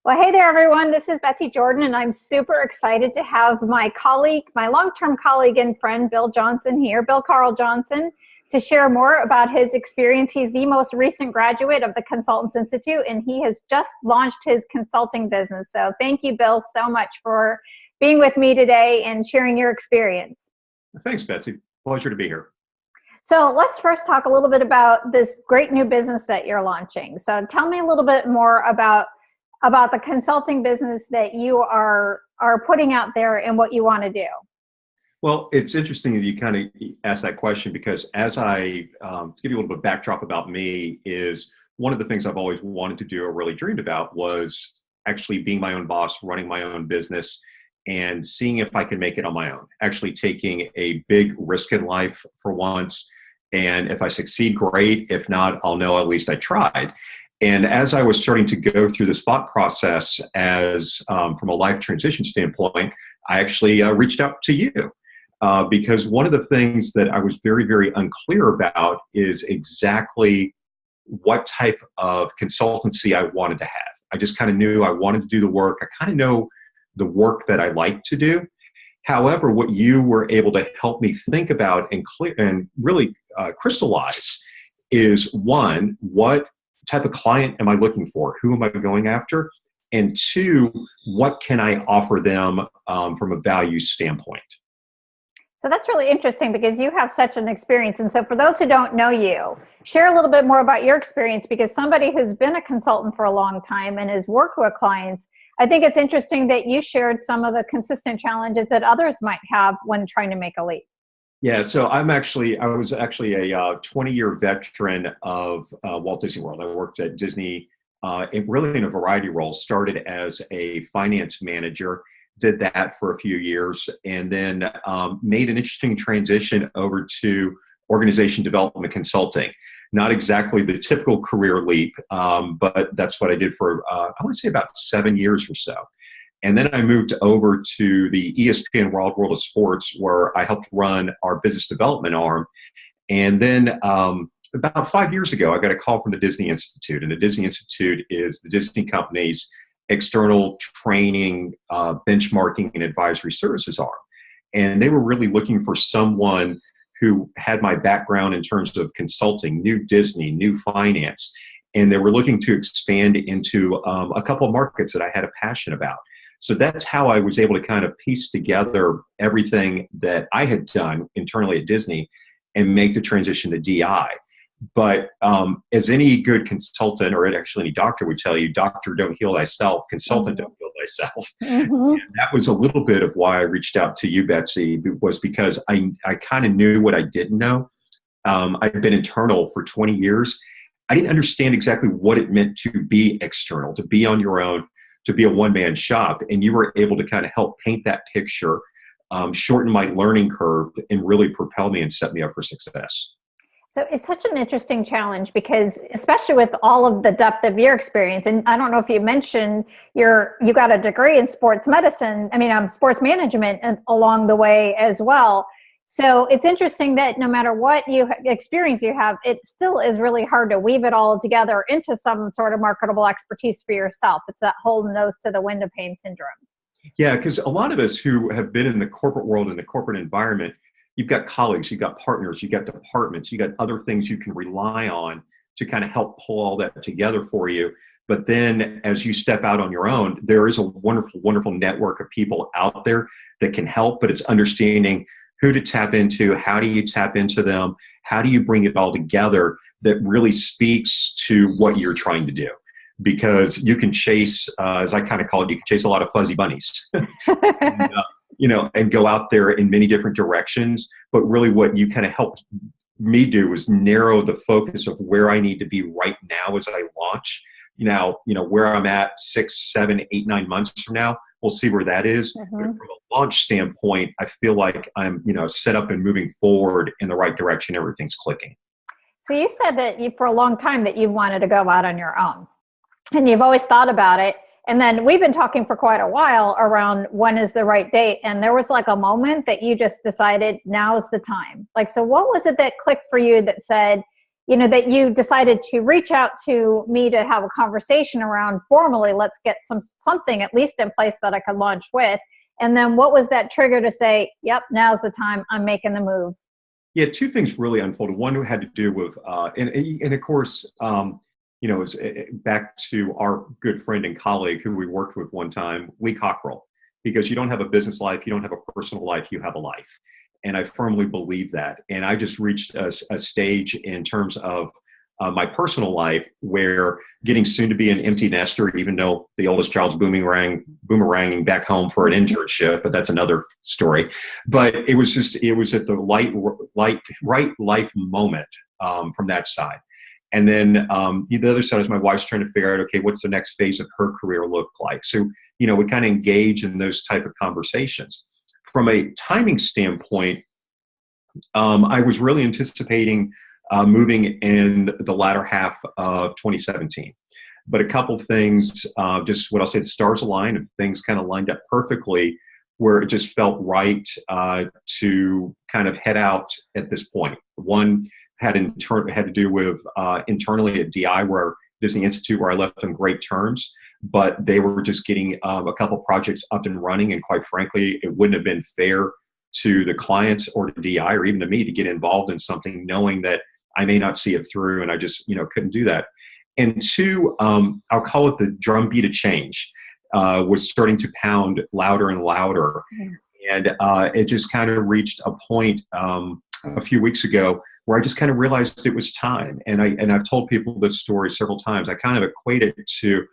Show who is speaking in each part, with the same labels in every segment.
Speaker 1: Well, hey there, everyone. This is Betsy Jordyn, and I'm super excited to have my colleague, my long-term colleague and friend, Bill Johnson here, Bill Carl Johnson, to share more about his experience. He's the most recent graduate of the Consultants Institute, and he has just launched his consulting business. So thank you, Bill, so much for being with me today and sharing your experience.
Speaker 2: Thanks, Betsy. Pleasure to be here.
Speaker 1: So let's first talk a little bit about this great new business that you're launching. So tell me a little bit more about the consulting business that you are putting out there and what you want to do.
Speaker 2: Well, it's interesting that you kind of asked that question because as I give you a little bit of backdrop about me is one of the things I've always wanted to do or really dreamed about was actually being my own boss, running my own business, and seeing if I could make it on my own, actually taking a big risk in life for once. And if I succeed, great. If not, I'll know at least I tried. And as I was starting to go through this thought process as from a life transition standpoint, I actually reached out to you because one of the things that I was very, very unclear about is exactly what type of consultancy I wanted to have. I just kind of knew I wanted to do the work. I kind of know the work that I like to do. However, what you were able to help me think about and really crystallize is one, what type of client am I looking for? Who am I going after? And two, what can I offer them from a value standpoint?
Speaker 1: So that's really interesting because you have such an experience. And so for those who don't know you, share a little bit more about your experience because somebody who's been a consultant for a long time and has worked with clients, I think it's interesting that you shared some of the consistent challenges that others might have when trying to make a leap.
Speaker 2: Yeah, so I was actually a 20-year veteran of Walt Disney World. I worked at Disney really in a variety of roles. Started as a finance manager, did that for a few years, and then made an interesting transition over to organization development consulting. Not exactly the typical career leap, but that's what I did for, I want to say about 7 years or so. And then I moved over to the ESPN World of Sports, where I helped run our business development arm. And then about 5 years ago, I got a call from the Disney Institute. And the Disney Institute is the Disney company's external training, benchmarking, and advisory services arm. And they were really looking for someone who had my background in terms of consulting, new Disney, new finance. And they were looking to expand into a couple of markets that I had a passion about. So that's how I was able to kind of piece together everything that I had done internally at Disney and make the transition to DI. But as any good consultant, or actually any doctor would tell you, doctor, don't heal thyself, consultant, don't heal thyself. And that was a little bit of why I reached out to you, Betsy, was because I kind of knew what I didn't know. I've been internal for 20 years. I didn't understand exactly what it meant to be external, to be on your own, to be a one-man shop, and you were able to kind of help paint that picture, shorten my learning curve, and really propel me and set me up for success.
Speaker 1: So it's such an interesting challenge because, especially with all of the depth of your experience, and I don't know if you mentioned you got a degree in sports medicine, sports management along the way as well. So it's interesting that no matter what experience you have, it still is really hard to weave it all together into some sort of marketable expertise for yourself. It's that whole nose to the window pane syndrome.
Speaker 2: Yeah, because a lot of us who have been in the corporate world, in the corporate environment, you've got colleagues, you've got partners, you've got departments, you've got other things you can rely on to kind of help pull all that together for you. But then as you step out on your own, there is a wonderful, wonderful network of people out there that can help, but it's understanding who to tap into, how do you tap into them, how do you bring it all together that really speaks to what you're trying to do. Because you can chase, as I kind of call it, you can chase a lot of fuzzy bunnies. And go out there in many different directions. But really what you kind of helped me do is narrow the focus of where I need to be right now as I launch. Now, where I'm at 6, 7, 8, 9 months from now, we'll see where that is. But from a launch standpoint, I feel like I'm, set up and moving forward in the right direction. Everything's clicking.
Speaker 1: So you said that for a long time that you wanted to go out on your own and you've always thought about it. And then we've been talking for quite a while around when is the right date. And there was like a moment that you just decided now's the time. So what was it that clicked for you that said, that you decided to reach out to me to have a conversation around formally, let's get something at least in place that I could launch with. And then what was that trigger to say, yep, now's the time, I'm making the move?
Speaker 2: Yeah, two things really unfolded. One had to do with, and of course, it's back to our good friend and colleague who we worked with one time, Lee Cockrell, because you don't have a business life, you don't have a personal life, you have a life. And I firmly believe that. And I just reached a stage in terms of my personal life where getting soon to be an empty nester, even though the oldest child's boomeranging back home for an internship, but that's another story. But it was at the right life moment from that side. And then the other side is my wife's trying to figure out, okay, what's the next phase of her career look like? So, we kind of engage in those type of conversations. From a timing standpoint, I was really anticipating moving in the latter half of 2017. But a couple of things, just what I'll say, the stars aligned and things kind of lined up perfectly where it just felt right to kind of head out at this point. One had to do with internally at DI, where Disney Institute, where I left on great terms, but they were just getting a couple projects up and running. And quite frankly, it wouldn't have been fair to the clients or to DI or even to me to get involved in something knowing that I may not see it through, and I just couldn't do that. And two, I'll call it the drumbeat of change, was starting to pound louder and louder. And it just kind of reached a point a few weeks ago where I just kind of realized it was time. And I've told people this story several times. I kind of equate it to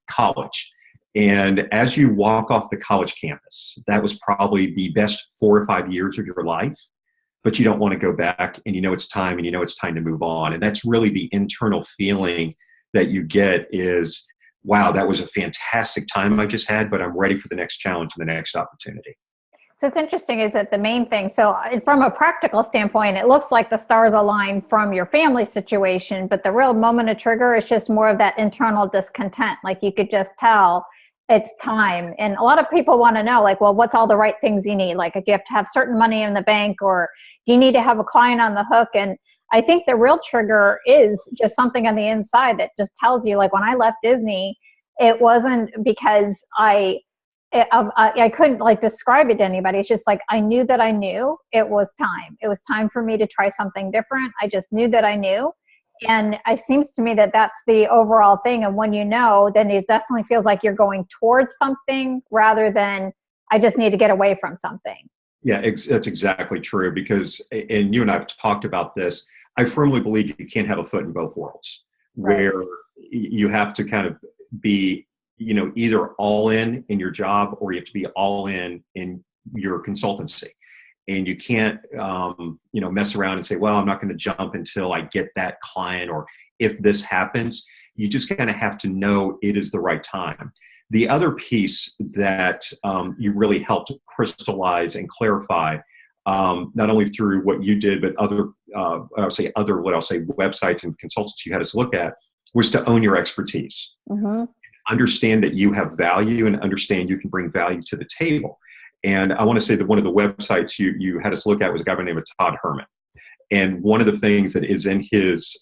Speaker 2: college. And as you walk off the college campus, that was probably the best 4 or 5 years of your life, but you don't want to go back, and it's time, and it's time to move on. And that's really the internal feeling that you get is, wow, that was a fantastic time I just had, but I'm ready for the next challenge and the next opportunity.
Speaker 1: So it's interesting, is that the main thing? So from a practical standpoint, it looks like the stars align from your family situation, but the real moment of trigger is just more of that internal discontent. Like you could just tell it's time. And a lot of people want to know, like, well, what's all the right things you need? Like, if you have to have certain money in the bank, or do you need to have a client on the hook? And I think the real trigger is just something on the inside that just tells you, like, when I left Disney, it wasn't because I couldn't like describe it to anybody. It's just like, I knew that I knew it was time. It was time for me to try something different. I just knew that I knew. And it seems to me that that's the overall thing. And when then it definitely feels like you're going towards something rather than I just need to get away from something.
Speaker 2: Yeah, that's exactly true. Because, and you and I have talked about this, I firmly believe you can't have a foot in both worlds, where you have to kind of be either all in your job, or you have to be all in your consultancy. And you can't, mess around and say, well, I'm not going to jump until I get that client, or if this happens. You just kind of have to know it is the right time. The other piece that you really helped crystallize and clarify, not only through what you did, but other websites and consultants you had us look at, was to own your expertise. Mm-hmm. Understand that you have value, and understand you can bring value to the table. And I want to say that one of the websites you had us look at was a guy by the name of Todd Herman. And one of the things that is in his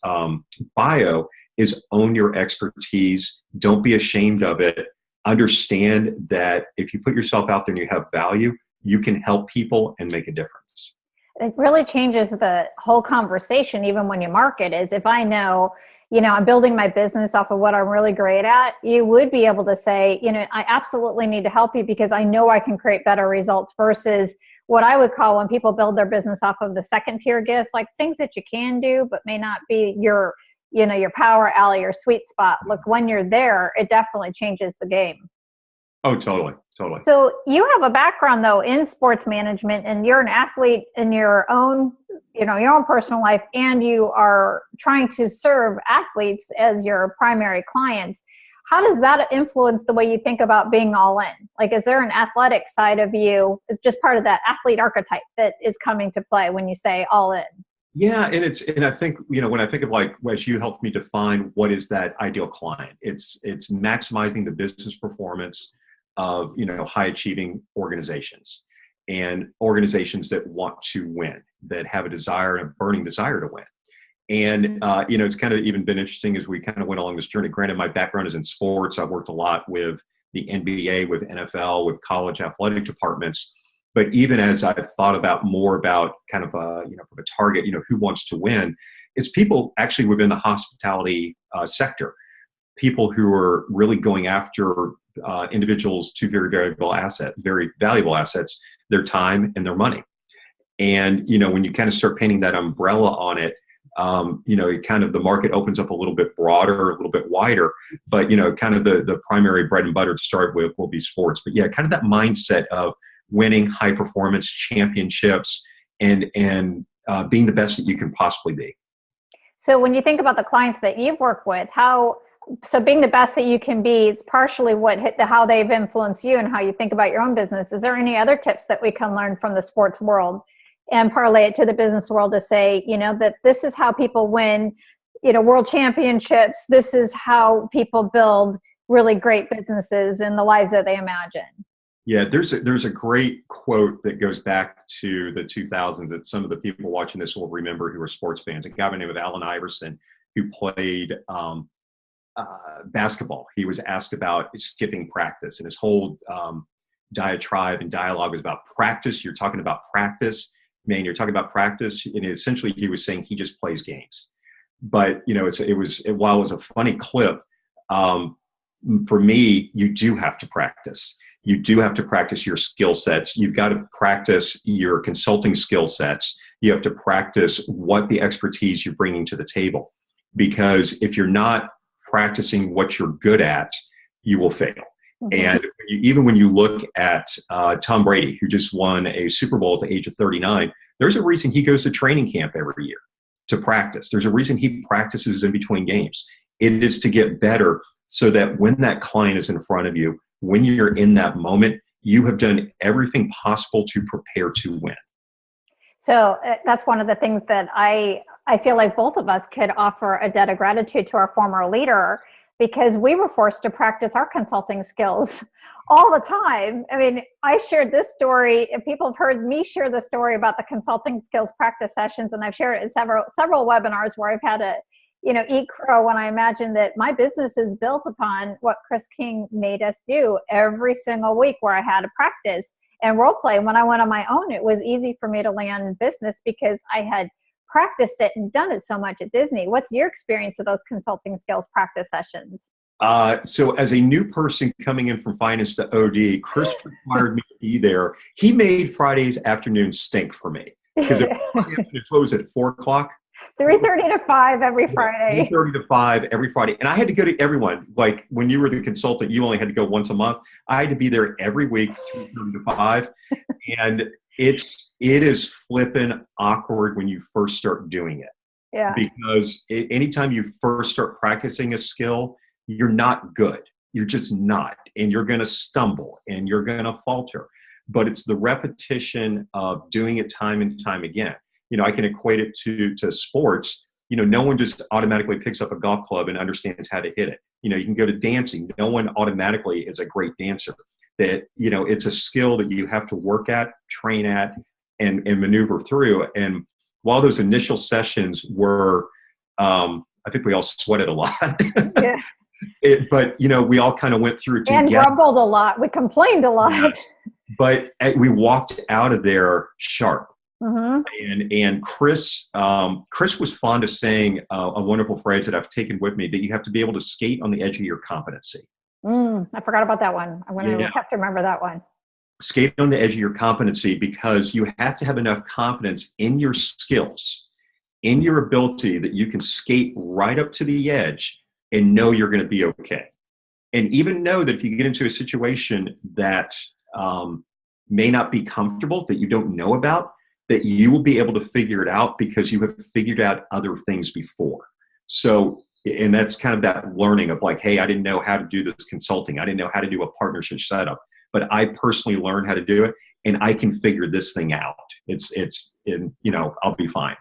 Speaker 2: bio is own your expertise. Don't be ashamed of it. Understand that if you put yourself out there and you have value, you can help people and make a difference.
Speaker 1: It really changes the whole conversation, even when you market, is if I know, I'm building my business off of what I'm really great at, you would be able to say, I absolutely need to help you because I know I can create better results, versus what I would call when people build their business off of the second tier gifts, like things that you can do, but may not be your power alley, your sweet spot. Look, when you're there, it definitely changes the game.
Speaker 2: Oh, totally.
Speaker 1: So you have a background though in sports management, and you're an athlete in your own personal life, and you are trying to serve athletes as your primary clients. How does that influence the way you think about being all in? Like, is there an athletic side of you? It's just part of that athlete archetype that is coming to play when you say all in.
Speaker 2: Yeah, and I think when I think of, like, as you helped me define what is that ideal client, it's maximizing the business performance of high achieving organizations, and organizations that want to win, that have a burning desire to win. And, it's kind of even been interesting as we kind of went along this journey. Granted, my background is in sports. I've worked a lot with the NBA, with NFL, with college athletic departments. But even as I've thought about more about kind of, from a target, who wants to win, it's people actually within the hospitality sector, people who are really going after individuals to very valuable assets, their time and their money. And, when you kind of start painting that umbrella on it, it kind of the market opens up a little bit broader, a little bit wider, but, kind of the primary bread and butter to start with will be sports. But yeah, kind of that mindset of winning high performance championships and being the best that you can possibly be.
Speaker 1: So when you think about the clients that you've worked with, so being the best that you can be, it's partially how they've influenced you and how you think about your own business. Is there any other tips that we can learn from the sports world and parlay it to the business world to say, that this is how people win, world championships. This is how people build really great businesses and the lives that they imagine.
Speaker 2: Yeah, there's a great quote that goes back to the 2000s that some of the people watching this will remember who are sports fans. A guy by the name of Allen Iverson, who played basketball. He was asked about skipping practice, and his whole diatribe and dialogue was about practice. You're talking about practice. Man, you're talking about practice. And essentially he was saying he just plays games. But, while it was a funny clip, for me, you do have to practice. You do have to practice your skill sets. You've got to practice your consulting skill sets. You have to practice what the expertise you're bringing to the table. Because if you're not practicing what you're good at, you will fail. Mm-hmm. And even when you look at Tom Brady, who just won a Super Bowl at the age of 39, there's a reason he goes to training camp every year to practice. There's a reason he practices in between games. It is to get better so that when that client is in front of you, when you're in that moment, you have done everything possible to prepare to win.
Speaker 1: So that's one of the things that I feel like both of us could offer a debt of gratitude to our former leader, because we were forced to practice our consulting skills all the time. I mean, I shared this story, and people have heard me share the story about the consulting skills practice sessions, and I've shared it in several webinars where I've had to, eat crow when I imagine that my business is built upon what Chris King made us do every single week, where I had to practice and role play. When I went on my own, it was easy for me to land business because I had practiced it and done it so much at Disney. What's your experience of those consulting skills practice sessions?
Speaker 2: So as a new person coming in from finance to OD, Chris required me to be there. He made Fridays afternoons stink for me because it closed at 4:00.
Speaker 1: 3:30 to 5 every Friday.
Speaker 2: 3:30 to 5 every Friday. And I had to go to everyone. Like when you were the consultant, you only had to go once a month. I had to be there every week, 3:30 to 5. And it is flippin' awkward when you first start doing it.
Speaker 1: Yeah.
Speaker 2: Because anytime you first start practicing a skill, you're not good. You're just not. And you're going to stumble and you're going to falter. But it's the repetition of doing it time and time again. I can equate it to sports. No one just automatically picks up a golf club and understands how to hit it. You can go to dancing. No one automatically is a great dancer. That, it's a skill that you have to work at, train at, and maneuver through. And while those initial sessions were, I think we all sweated a lot. Yeah. But we all kind of went through together.
Speaker 1: And grumbled a lot. We complained a lot.
Speaker 2: Yeah. But we walked out of there sharp.
Speaker 1: Mm-hmm.
Speaker 2: And Chris was fond of saying a wonderful phrase that I've taken with me, that you have to be able to skate on the edge of your competency.
Speaker 1: I forgot about that one. I'm going to have to remember that one.
Speaker 2: Skate on the edge of your competency, because you have to have enough confidence in your skills, in your ability, that you can skate right up to the edge and know you're going to be okay. And even know that if you get into a situation that may not be comfortable, that you don't know about, that you will be able to figure it out because you have figured out other things before. So, and that's kind of that learning of like, hey, I didn't know how to do this consulting. I didn't know how to do a partnership setup, but I personally learned how to do it, and I can figure this thing out. I'll be fine.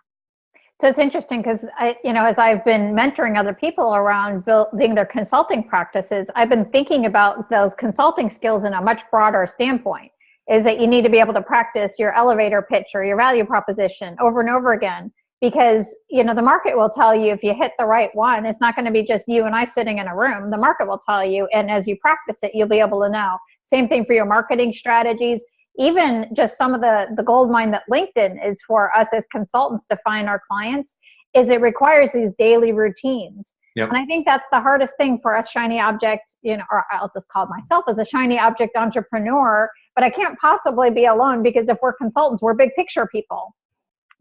Speaker 1: So it's interesting because as I've been mentoring other people around building their consulting practices, I've been thinking about those consulting skills in a much broader standpoint. Is that you need to be able to practice your elevator pitch or your value proposition over and over again. because, you know, the market will tell you if you hit the right one. It's not going to be just you and I sitting in a room. The market will tell you, and as you practice it, you'll be able to know. Same thing for your marketing strategies. Even just some of the gold mine that LinkedIn is for us as consultants to find our clients is it requires these daily routines.
Speaker 2: Yep.
Speaker 1: And I think that's the hardest thing for us shiny object, you know, or I'll just call myself as a shiny object entrepreneur, but I can't possibly be alone, because if we're consultants, we're big picture people.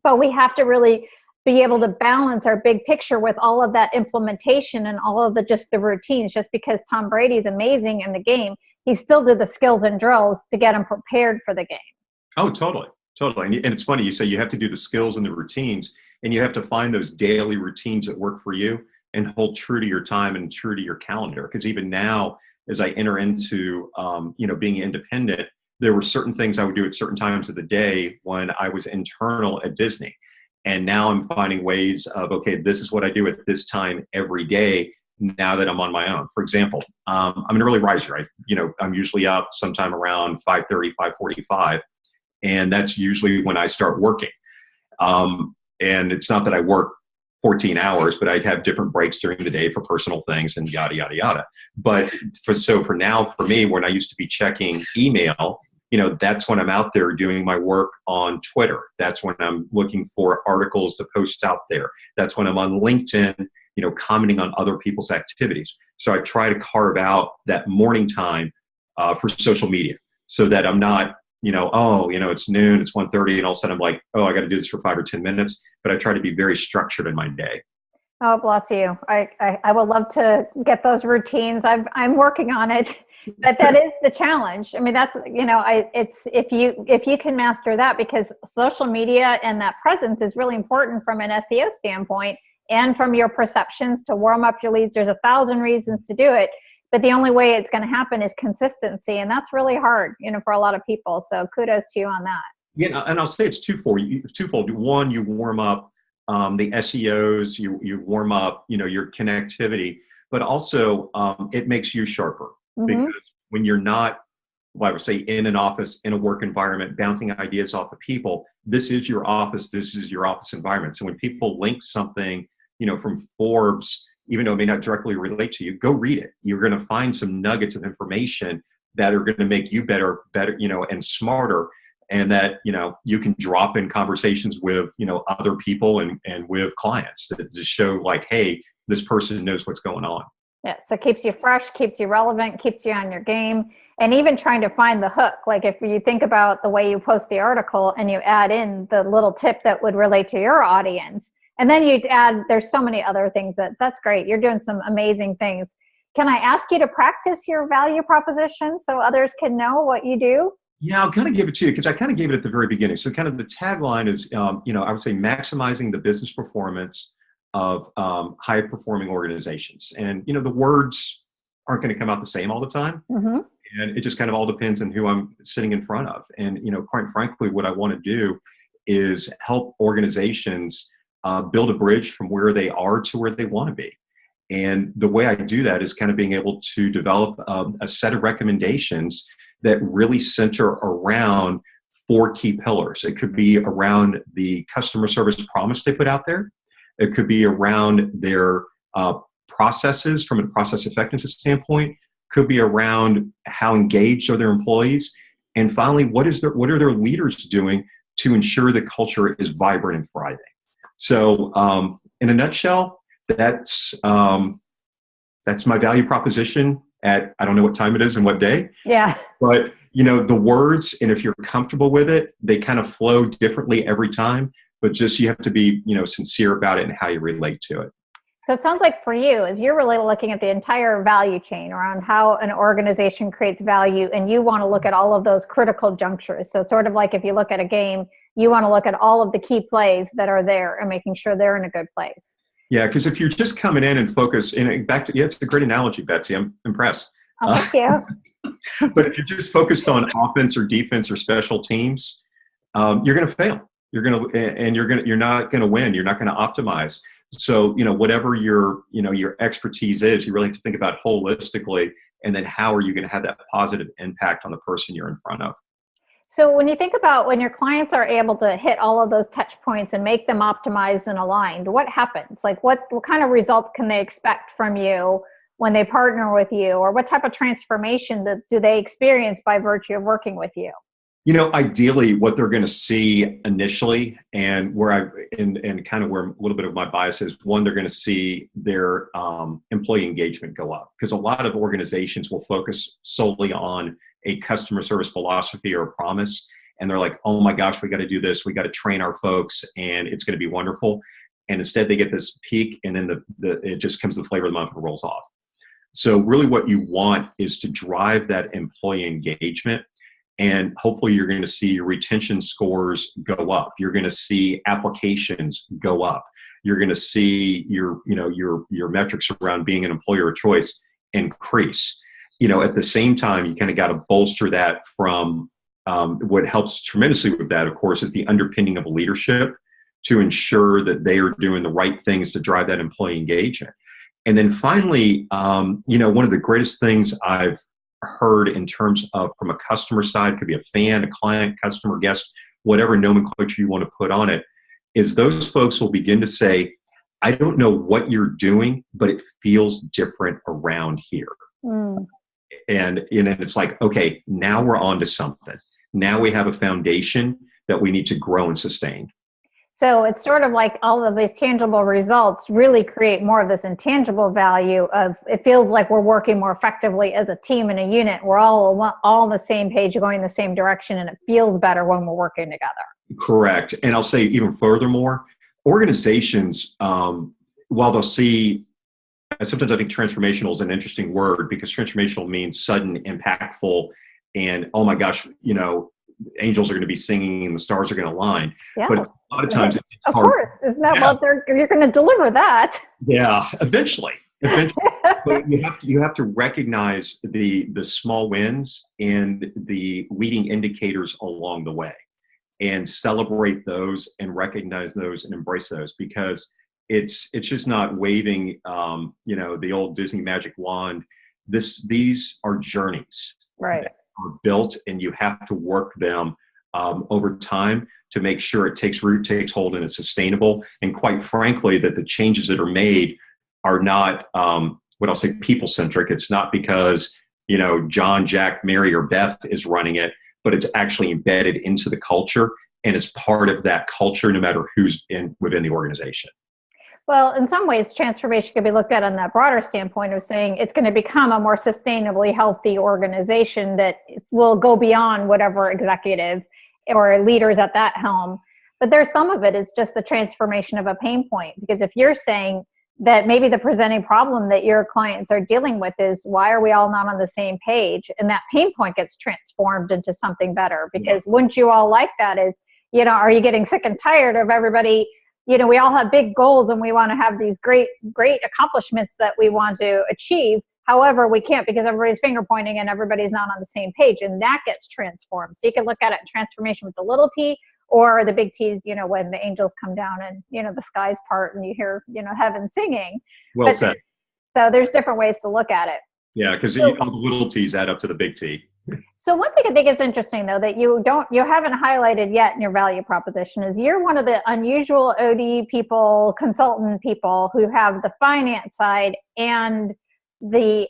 Speaker 1: But we have to really be able to balance our big picture with all of that implementation and all of just the routines. Just because Tom Brady's amazing in the game, he still did the skills and drills to get him prepared for the game.
Speaker 2: Oh, totally. Totally. And it's funny, you say you have to do the skills and the routines, and you have to find those daily routines that work for you and hold true to your time and true to your calendar. Because even now, as I enter into, being independent, there were certain things I would do at certain times of the day when I was internal at Disney. And now I'm finding ways of, okay, this is what I do at this time every day now that I'm on my own. For example, I'm an early riser. I'm usually up sometime around 5:30, 5:45. And that's usually when I start working. And it's not that I work 14 hours, but I'd have different breaks during the day for personal things and yada, yada, yada. But for now, for me, when I used to be checking email, that's when I'm out there doing my work on Twitter. That's when I'm looking for articles to post out there. That's when I'm on LinkedIn, commenting on other people's activities. So I try to carve out that morning time for social media so that I'm not, it's noon, it's 1:30, and all of a sudden I'm like, oh, I got to do this for 5 or 10 minutes. But I try to be very structured in my day.
Speaker 1: Oh, bless you. I would love to get those routines. I'm working on it, but that is the challenge. I mean, that's, it's if you can master that, because social media and that presence is really important from an SEO standpoint and from your perceptions to warm up your leads. There's 1,000 reasons to do it, but the only way it's going to happen is consistency. And that's really hard, for a lot of people. So kudos to you on that.
Speaker 2: Yeah, and I'll say it's twofold. One, you warm up the SEOs, you warm up, your connectivity, but also it makes you sharper. Mm-hmm. Because when you're not, I would say, in an office, in a work environment, bouncing ideas off of people, this is your office, this is your office environment. So when people link something, from Forbes, even though it may not directly relate to you, go read it. You're going to find some nuggets of information that are going to make you better, and smarter. And that, you can drop in conversations with, other people and with clients to show like, hey, this person knows what's going on.
Speaker 1: Yeah. So it keeps you fresh, keeps you relevant, keeps you on your game, and even trying to find the hook. Like if you think about the way you post the article and you add in the little tip that would relate to your audience, and then you add, there's so many other things that's great. You're doing some amazing things. Can I ask you to practice your value proposition so others can know what you do?
Speaker 2: Yeah, I'll kind of give it to you because I kind of gave it at the very beginning. So kind of the tagline is, I would say maximizing the business performance of high performing organizations. And, the words aren't going to come out the same all the time. Mm-hmm. And it just kind of all depends on who I'm sitting in front of. And, quite frankly, what I want to do is help organizations build a bridge from where they are to where they want to be. And the way I do that is kind of being able to develop a set of recommendations that really center around 4 key pillars. It could be around the customer service promise they put out there. It could be around their processes from a process effectiveness standpoint. Could be around how engaged are their employees. And finally, what are their leaders doing to ensure the culture is vibrant and thriving? So in a nutshell, that's my value proposition at, I don't know what time it is and what day.
Speaker 1: Yeah.
Speaker 2: But, the words, and if you're comfortable with it, they kind of flow differently every time, but just you have to be, sincere about it and how you relate to it.
Speaker 1: So it sounds like for you, is you're really looking at the entire value chain around how an organization creates value, and you want to look at all of those critical junctures. So sort of like if you look at a game, you want to look at all of the key plays that are there and making sure they're in a good place.
Speaker 2: Yeah, because if you're just coming in and focus, and it's a great analogy, Betsy. I'm impressed.
Speaker 1: Oh, thank you.
Speaker 2: But if you're just focused on offense or defense or special teams, you're going to fail. You're not going to win. You're not going to optimize. So, whatever your expertise is, you really have to think about holistically, and then how are you going to have that positive impact on the person you're in front of?
Speaker 1: So when you think about when your clients are able to hit all of those touch points and make them optimized and aligned, what happens? Like what kind of results can they expect from you when they partner with you, or what type of transformation do they experience by virtue of working with you?
Speaker 2: Ideally, what they're going to see initially, and and kind of where a little bit of my bias is, one, they're going to see their employee engagement go up, because a lot of organizations will focus solely on a customer service philosophy or a promise, and they're like, "Oh my gosh, we got to do this. We got to train our folks, and it's going to be wonderful." And instead, they get this peak, and then it just comes the flavor of the month and rolls off. So, really, what you want is to drive that employee engagement. And hopefully you're going to see your retention scores go up. You're going to see applications go up. You're going to see your metrics around being an employer of choice increase. At the same time, you kind of got to bolster that from what helps tremendously with that, of course, is the underpinning of leadership to ensure that they are doing the right things to drive that employee engagement. And then finally, one of the greatest things I've heard in terms of from a customer side, could be a fan, a client, customer, guest, whatever nomenclature you want to put on it, is those folks will begin to say, "I don't know what you're doing, but it feels different around here." And it's like, okay, now we're on to something. Now we have a foundation that we need to grow and sustain.
Speaker 1: So it's sort of like all of these tangible results really create more of this intangible value of, it feels like we're working more effectively as a team and a unit. We're all on the same page, going the same direction, and it feels better when we're working together.
Speaker 2: Correct. And I'll say even furthermore, organizations, while they'll see, sometimes I think transformational is an interesting word, because transformational means sudden, impactful, and oh my gosh, angels are going to be singing and the stars are going to align.
Speaker 1: Yeah.
Speaker 2: But a lot of times it's
Speaker 1: of
Speaker 2: hard.
Speaker 1: Course, isn't that what you're going to deliver that?
Speaker 2: Yeah, eventually. But you have to recognize the small wins and the leading indicators along the way, and celebrate those and recognize those and embrace those, because it's just not waving the old Disney magic wand. These are journeys.
Speaker 1: Right.
Speaker 2: Are built, and you have to work them over time to make sure it takes root, takes hold, and it's sustainable. And quite frankly, that the changes that are made are not what I'll say people-centric. It's not because John, Jack, Mary, or Beth is running it, but it's actually embedded into the culture, and it's part of that culture no matter who's within the organization.
Speaker 1: Well, in some ways, transformation can be looked at on that broader standpoint of saying it's going to become a more sustainably healthy organization that will go beyond whatever executive or leaders at that helm. But there's some of it is just the transformation of a pain point. Because if you're saying that maybe the presenting problem that your clients are dealing with is, why are we all not on the same page? And that pain point gets transformed into something better. Because wouldn't you all like that? Is, are you getting sick and tired of everybody? We all have big goals and we want to have these great accomplishments that we want to achieve. However, we can't because everybody's finger pointing and everybody's not on the same page, and that gets transformed. So you can look at it in transformation with the little t or the big T's, when the angels come down and, the skies part and you hear, heaven singing.
Speaker 2: Well said.
Speaker 1: So there's different ways to look at it.
Speaker 2: Yeah, because all the little T's add up to the big T.
Speaker 1: So one thing I think is interesting, though, that you haven't highlighted yet in your value proposition is you're one of the unusual OD people, consultant people who have the finance side and the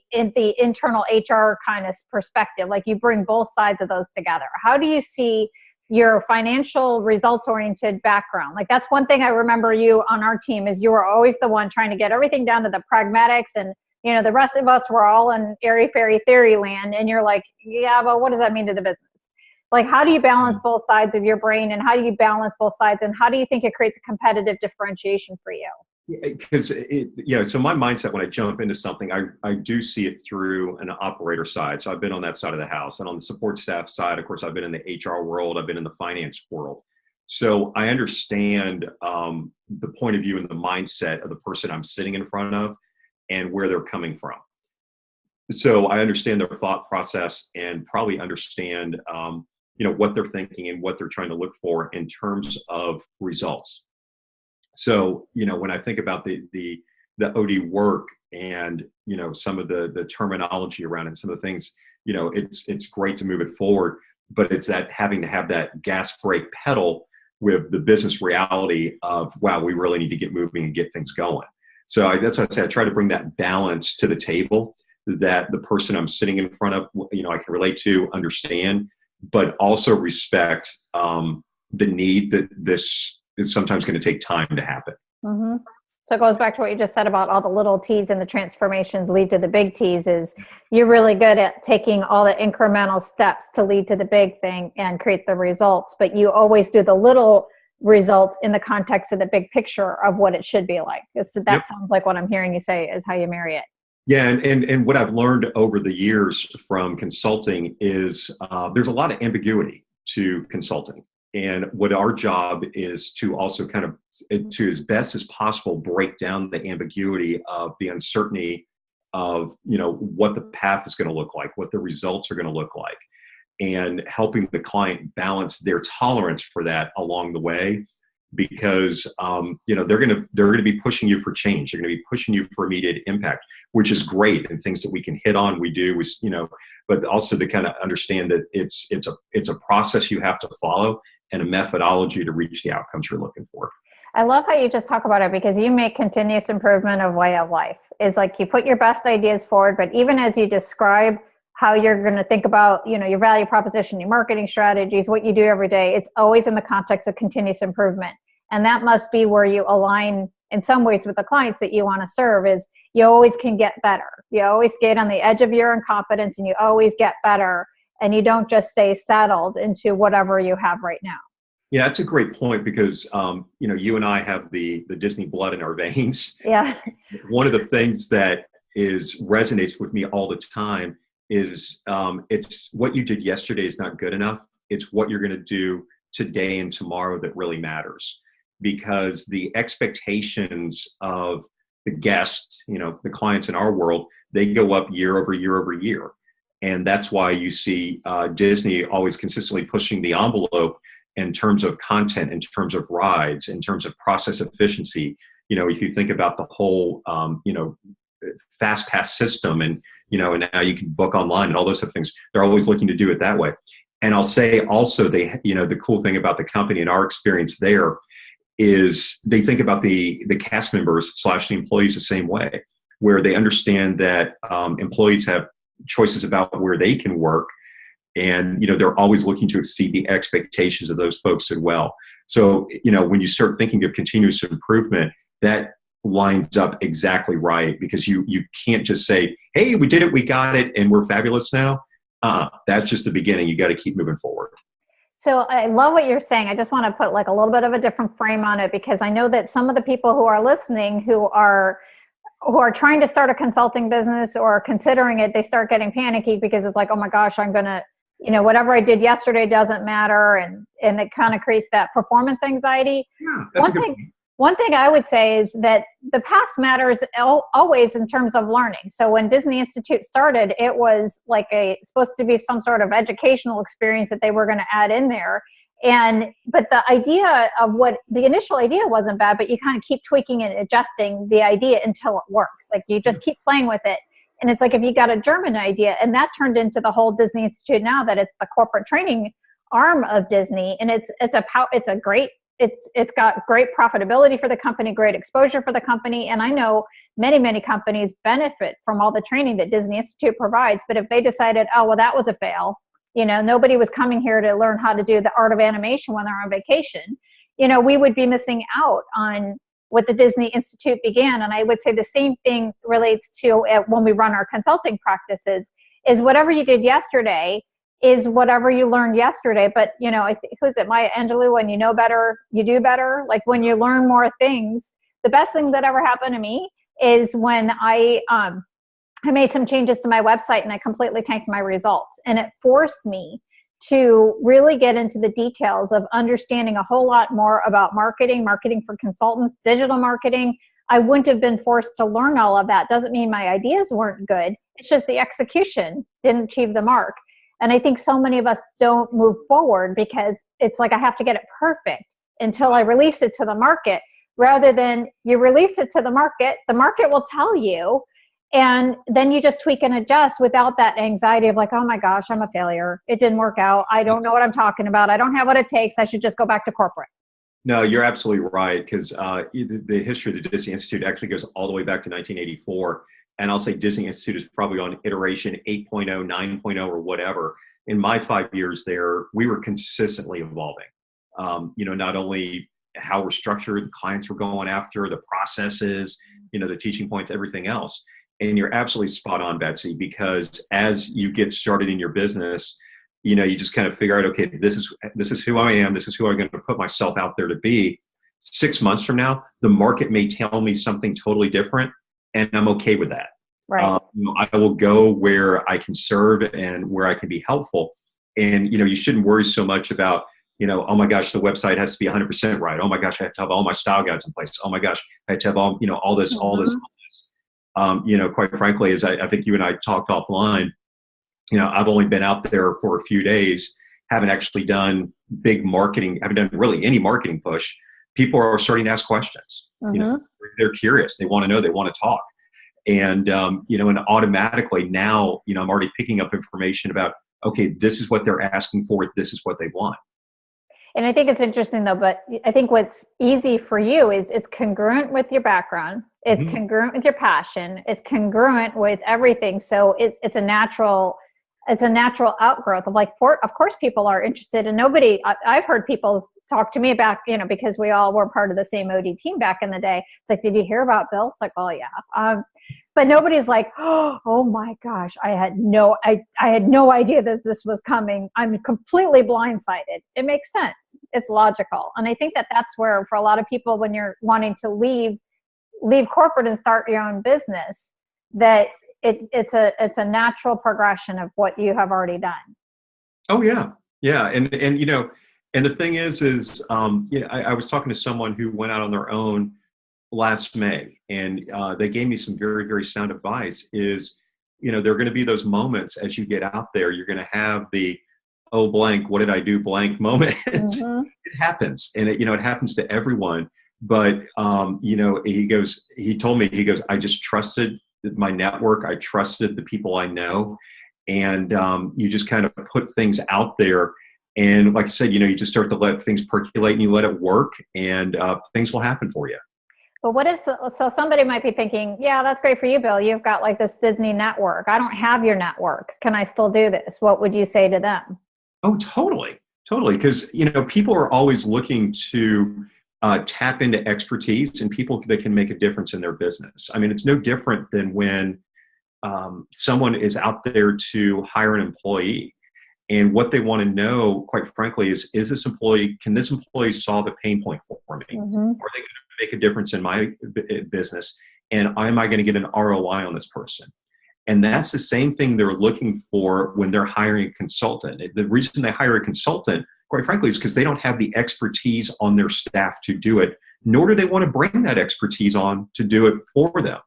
Speaker 1: internal HR kind of perspective. Like you bring both sides of those together. How do you see your financial results-oriented background? Like that's one thing I remember you on our team is you were always the one trying to get everything down to the pragmatics, and the rest of us were all in airy-fairy theory land, and you're like, yeah, but what does that mean to the business? Like, how do you balance both sides of your brain, and how do you balance both sides, and how do you think it creates a competitive differentiation for you?
Speaker 2: Because so my mindset when I jump into something, I do see it through an operator side. So I've been on that side of the house, and on the support staff side, of course, I've been in the HR world, I've been in the finance world. So I understand the point of view and the mindset of the person I'm sitting in front of and where they're coming from. So I understand their thought process and probably understand, what they're thinking and what they're trying to look for in terms of results. So, when I think about the OD work and, some of the terminology around it, some of the things, it's great to move it forward. but it's that having to have that gas brake pedal with the business reality of, wow, we really need to get moving and get things going. So that's what I say. I try to bring that balance to the table that the person I'm sitting in front of, I can relate to, understand, but also respect the need that this is sometimes going to take time to happen.
Speaker 1: Mm-hmm. So it goes back to what you just said about all the little T's and the transformations lead to the big T's. Is you're really good at taking all the incremental steps to lead to the big thing and create the results, but you always do the little results in the context of the big picture of what it should be like. That sounds like what I'm hearing you say is how you marry it.
Speaker 2: Yeah, and what I've learned over the years from consulting is there's a lot of ambiguity to consulting. And what our job is to also kind of, to as best as possible, break down the ambiguity of the uncertainty of, what the path is going to look like, what the results are going to look like, and helping the client balance their tolerance for that along the way. Because they're going to be pushing you for change. They're going to be pushing you for immediate impact, which is great, and things that we can hit on. We do, but also to kind of understand that it's a process you have to follow and a methodology to reach the outcomes you're looking for.
Speaker 1: I love how you just talk about it, because you make continuous improvement a way of life. It's like you put your best ideas forward, but even as you describe how you're going to think about, your value proposition, your marketing strategies, what you do every day, it's always in the context of continuous improvement. And that must be where you align in some ways with the clients that you want to serve. Is you always can get better. You always skate on the edge of your incompetence, and you always get better. And you don't just stay settled into whatever you have right now.
Speaker 2: Yeah, that's a great point, because, you and I have the Disney blood in our veins.
Speaker 1: Yeah.
Speaker 2: One of the things that resonates with me all the time is it's what you did yesterday is not good enough. It's what you're going to do today and tomorrow that really matters, because the expectations of the guest, the clients in our world, they go up year over year over year. And that's why you see Disney always consistently pushing the envelope in terms of content, in terms of rides, in terms of process efficiency. If you think about the whole, fast pass system, and and now you can book online and all those type of things, they're always looking to do it that way. And I'll say also, the cool thing about the company and our experience there is they think about the cast members / the employees the same way, where they understand that employees have choices about where they can work, and they're always looking to exceed the expectations of those folks as well. So when you start thinking of continuous improvement, that lines up exactly right, because you can't just say, hey, we did it, we got it, and we're fabulous now. That's just the beginning. You got to keep moving forward.
Speaker 1: So I love what you're saying. I just want to put like a little bit of a different frame on it, because I know that some of the people who are listening who are trying to start a consulting business or considering it, they start getting panicky because it's like, oh my gosh, I'm going to, whatever I did yesterday doesn't matter. And it kind of creates that performance anxiety.
Speaker 2: Yeah, that's a good point.
Speaker 1: One thing I would say is that the past matters always in terms of learning. So when Disney Institute started, it was like supposed to be some sort of educational experience that they were going to add in there. But the idea of the initial idea wasn't bad, but you kind of keep tweaking and adjusting the idea until it works. Like you just keep playing with it. And it's like if you got a German idea, and that turned into the whole Disney Institute now, that it's the corporate training arm of Disney, and it's got great profitability for the company, great exposure for the company. And I know many, many companies benefit from all the training that Disney Institute provides. But if they decided, oh, well, that was a fail, nobody was coming here to learn how to do the art of animation when they're on vacation, we would be missing out on what the Disney Institute began. And I would say the same thing relates to when we run our consulting practices, is whatever you did yesterday is whatever you learned yesterday. But, who's it, Maya Angelou, when you know better, you do better. Like when you learn more things, the best thing that ever happened to me is when I made some changes to my website and I completely tanked my results. And it forced me to really get into the details of understanding a whole lot more about marketing for consultants, digital marketing. I wouldn't have been forced to learn all of that. Doesn't mean my ideas weren't good. It's just the execution didn't achieve the mark. And I think so many of us don't move forward because it's like, I have to get it perfect until I release it to the market, rather than you release it to the market will tell you, And then you just tweak and adjust without that anxiety of like, oh my gosh, I'm a failure. It didn't work out. I don't know what I'm talking about. I don't have what it takes. I should just go back to corporate.
Speaker 2: No, you're absolutely right, because the history of the Disney Institute actually goes all the way back to 1984. And I'll say Disney Institute is probably on iteration 8.0, 9.0, or whatever. In my 5 years there, we were consistently evolving. Not only how we're structured, the clients we're going after, the processes, the teaching points, everything else. And you're absolutely spot on, Betsy, because as you get started in your business, you just kind of figure out, okay, this is who I am. This is who I'm going to put myself out there to be. 6 months from now, the market may tell me something totally different, and I'm okay with that.
Speaker 1: Right.
Speaker 2: I will go where I can serve and where I can be helpful. And, you shouldn't worry so much about, oh my gosh, the website has to be 100% right. Oh my gosh, I have to have all my style guides in place. Oh my gosh, I have to have all this. Quite frankly, as I think you and I talked offline, I've only been out there for a few days, haven't actually done big marketing, haven't done really any marketing push. People are starting to ask questions. They're curious. They want to know, they want to talk. And, and automatically now, I'm already picking up information about, okay, this is what they're asking for. This is what they want.
Speaker 1: And I think it's interesting though, but I think what's easy for you is it's congruent with your background. It's congruent with your passion. It's congruent with everything. So it's a natural outgrowth of like, of course people are interested, and I've heard people talk to me about, because we all were part of the same OD team back in the day. It's like, did you hear about Bill? It's like, oh yeah. But nobody's like, oh my gosh, I had no idea that this was coming. I'm completely blindsided. It makes sense. It's logical. And I think that that's where, for a lot of people, when you're wanting to leave corporate and start your own business, that it's a natural progression of what you have already done.
Speaker 2: Oh yeah. Yeah. And the thing is, I was talking to someone who went out on their own last May, and they gave me some very, very sound advice. Is, there are going to be those moments as you get out there, you're going to have the, oh blank, what did I do blank moment. It happens. And it happens to everyone. But, he told me, I just trusted my network. I trusted the people I know. And you just kind of put things out there. And like I said, you just start to let things percolate, and you let it work, and things will happen for you.
Speaker 1: But so somebody might be thinking, yeah, that's great for you, Bill. You've got like this Disney network. I don't have your network. Can I still do this? What would you say to them?
Speaker 2: Oh, totally. Because, people are always looking to tap into expertise and people that can make a difference in their business. I mean, it's no different than when someone is out there to hire an employee. And what they want to know, quite frankly, is can this employee solve a pain point for me? Are they going to make a difference in my business? And am I going to get an ROI on this person? And that's the same thing they're looking for when they're hiring a consultant. The reason they hire a consultant, quite frankly, is because they don't have the expertise on their staff to do it, nor do they want to bring that expertise on to do it for them.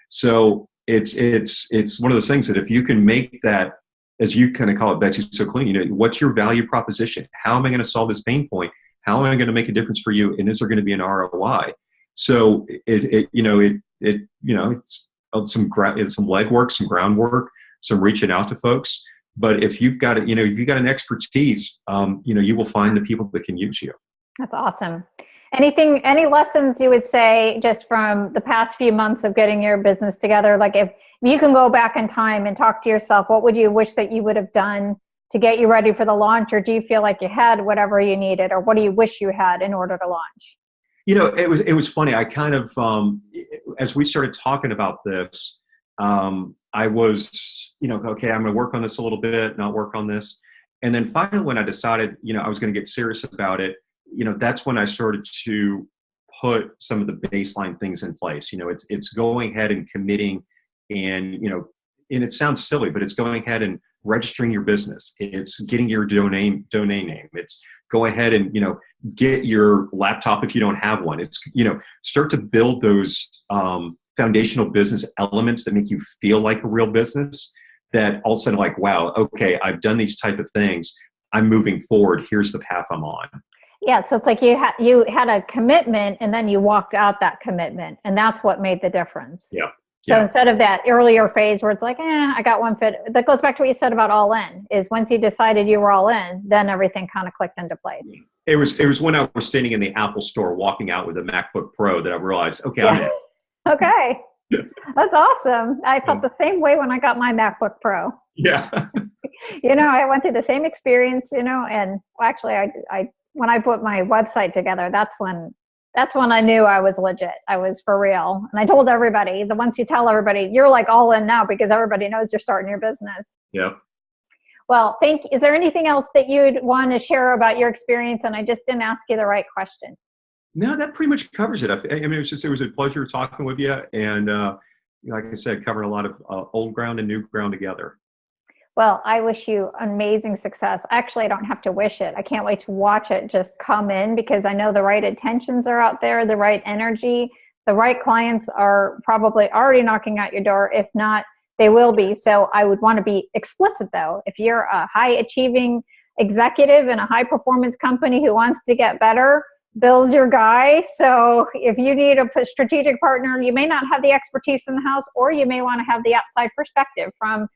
Speaker 2: So it's one of those things that if you can make that, as you kind of call it, Betsy, so clean, what's your value proposition? How am I going to solve this pain point? How am I going to make a difference for you? And is there going to be an ROI? So it's some legwork, some groundwork, some reaching out to folks. But if you've got an expertise, you will find the people that can use you.
Speaker 1: That's awesome. Any lessons you would say just from the past few months of getting your business together? Like if you can go back in time and talk to yourself, what would you wish that you would have done to get you ready for the launch? Or do you feel like you had whatever you needed, or what do you wish you had in order to launch?
Speaker 2: It was funny. I kind of, as we started talking about this, I was, okay, I'm going to work on this a little bit, not work on this. And then finally, when I decided, I was going to get serious about it, that's when I started to put some of the baseline things in place. It's going ahead and committing, and, and it sounds silly, but it's going ahead and registering your business. It's getting your domain name. It's go ahead and, get your laptop if you don't have one. It's, start to build those foundational business elements that make you feel like a real business, that all of a sudden like, wow, okay, I've done these type of things. I'm moving forward. Here's the path I'm on.
Speaker 1: Yeah. So it's like you had a commitment, and then you walked out that commitment, and that's what made the difference.
Speaker 2: Yeah.
Speaker 1: So
Speaker 2: Yeah.
Speaker 1: instead of that earlier phase where it's like, I got one fit, that goes back to what you said about all in, is once you decided you were all in, then everything kind of clicked into place.
Speaker 2: It was when I was standing in the Apple store walking out with a MacBook Pro that I realized, okay, I'm in.
Speaker 1: Okay. That's awesome. I felt the same way when I got my MacBook Pro.
Speaker 2: Yeah.
Speaker 1: I went through the same experience, and actually I when I put my website together, that's when I knew I was legit. I was for real. And I told everybody, once you tell everybody, you're like all in now because everybody knows you're starting your business.
Speaker 2: Yeah.
Speaker 1: Well, is there anything else that you'd want to share about your experience? And I just didn't ask you the right question.
Speaker 2: No, that pretty much covers it. I mean, it was a pleasure talking with you. And like I said, covering a lot of old ground and new ground together.
Speaker 1: Well, I wish you amazing success. Actually, I don't have to wish it. I can't wait to watch it just come in because I know the right intentions are out there, the right energy, the right clients are probably already knocking at your door. If not, they will be. So I would want to be explicit though. If you're a high achieving executive in a high performance company who wants to get better, Bill's your guy. So if you need a strategic partner, you may not have the expertise in the house, or you may want to have the outside perspective from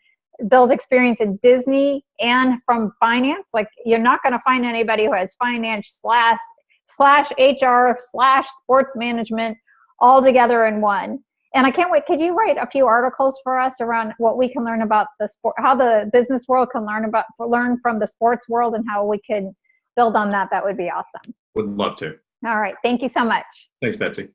Speaker 1: Bill's experience in Disney and from finance. Like, you're not going to find anybody who has finance slash HR slash sports management all together in one. And I can't wait. Could you write a few articles for us around what we can learn about the sport, how the business world can learn from the sports world, and how we could build on that? That would be awesome.
Speaker 2: Would love to.
Speaker 1: All right. Thank you so much.
Speaker 2: Thanks, Betsy.